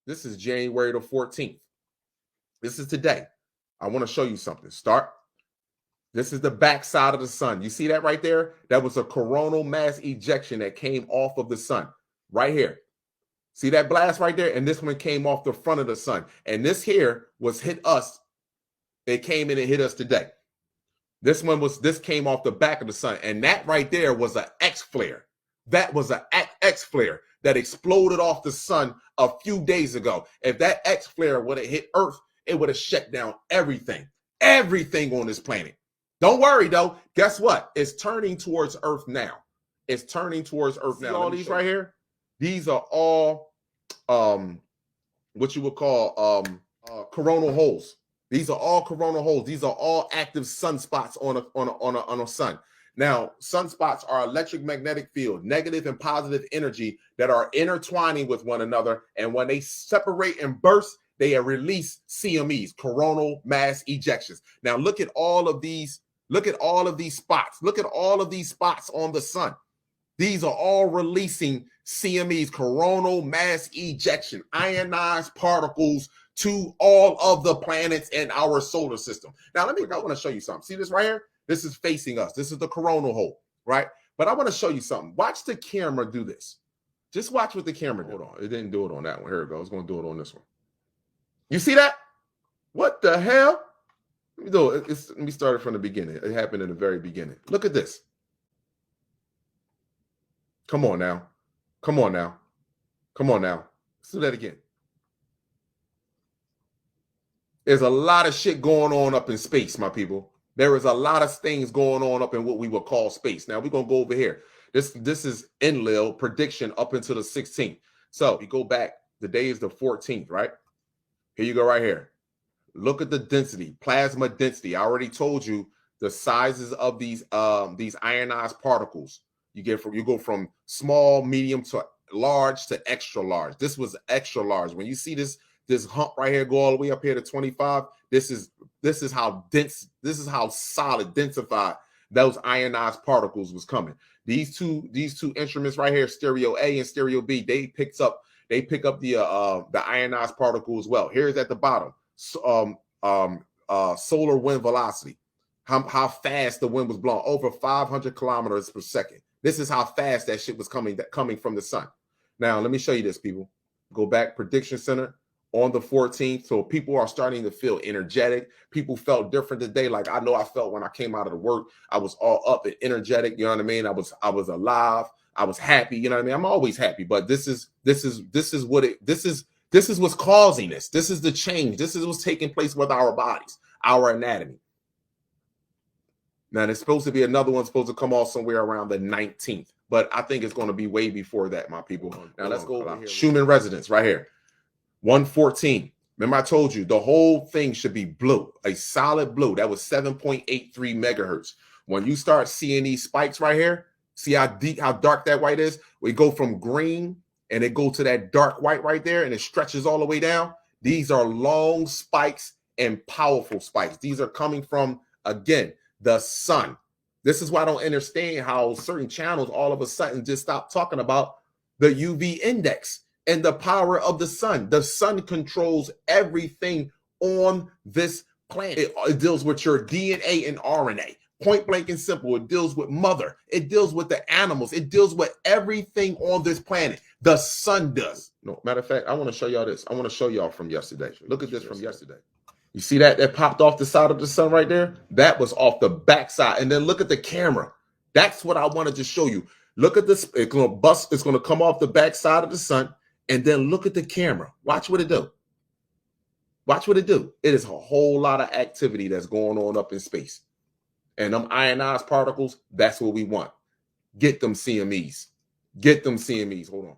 This is January the 14th. This is today. I want to show you something. Start. This is the backside of the sun. You see that right there? That was a coronal mass ejection that came off of the sun right here. See that blast right there? And this one came off the front of the sun. And this here was hit us. It came in and hit us today. This came off the back of the sun. And that right there was an X flare. That was an X flare that exploded off the sun a few days ago. If that X flare would have hit Earth, it would have shut down everything on this planet. Don't worry though. Guess what? It's turning towards Earth now. It's turning towards Earth now. All these right here, these are all what you would call coronal holes. These are all coronal holes. These are all active sunspots on a sun. Now, sunspots are electric magnetic field, negative and positive energy that are intertwining with one another. And when they separate and burst, they release CMEs, coronal mass ejections. Now, look at all of these. Look at all of these spots. Look at all of these spots on the sun. These are all releasing CMEs, coronal mass ejection, ionized particles to all of the planets in our solar system. Now, I want to show you something. See this right here? This is facing us. This is the coronal hole, right? But I want to show you something. Watch the camera do this. Just watch what the camera did. Hold on. It didn't do it on that one. Here it goes. It's going to do it on this one. You see that? What the hell? Let me do it. Let me start it from the beginning. It happened in the very beginning. Look at this. Come on now. Come on now. Come on now. Let's do that again. There's a lot of shit going on up in space, my people. There is a lot of things going on up in what we would call space. Now we're going to go over here. This is Enlil prediction up until the 16th. So you go back, the day is the 14th, right? Here you go right here. Look at the density, plasma density. I already told you the sizes of these ionized particles. You go from small, medium to large to extra large. This was extra large. When you see this hump right here go all the way up here to 25, this is how dense, this is how solid, densified those ionized particles was coming. These two instruments right here, stereo A and stereo B, they pick up the ionized particle as well. Here's at the bottom. Solar wind velocity, how fast the wind was blowing, over 500 kilometers per second. This is how fast that shit was coming from the sun. Now let me show you this, people. Go back, prediction center on the 14th. So people are starting to feel energetic. People felt different today. Like I know I felt when I came out of the work, I was all up and energetic. You know what I mean? I was alive. I was happy. You know what I mean? I'm always happy, but this is what's causing this. This is the change. This is what's taking place with our bodies, our anatomy. Now, there's supposed to be another one supposed to come off somewhere around the 19th, but I think it's going to be way before that, my people. Now, let's go over here. Schumann resonance right here. 114. Remember, I told you the whole thing should be blue, a solid blue. That was 7.83 megahertz. When you start seeing these spikes right here, see how dark that white is? We go from green and it goes to that dark white right there, and it stretches all the way down. These are long spikes and powerful spikes. These are coming from, again, the sun. This is why I don't understand how certain channels all of a sudden just stop talking about the UV index and the power of the sun. The sun controls everything on this planet. It deals with your DNA and RNA. Point blank and simple. It deals with mother. It deals with the animals. It deals with everything on this planet. The sun does. No, matter of fact, I want to show y'all this. I want to show y'all from yesterday. Look at this from yesterday. You see that popped off the side of the sun right there? That was off the backside. And then look at the camera. That's what I wanted to show you. Look at this. It's going to bust. It's going to come off the backside of the sun. And then look at the camera. Watch what it do. Watch what it do. It is a whole lot of activity that's going on up in space. And them ionized particles, that's what we want. Get them CMEs. Get them CMEs. Hold on.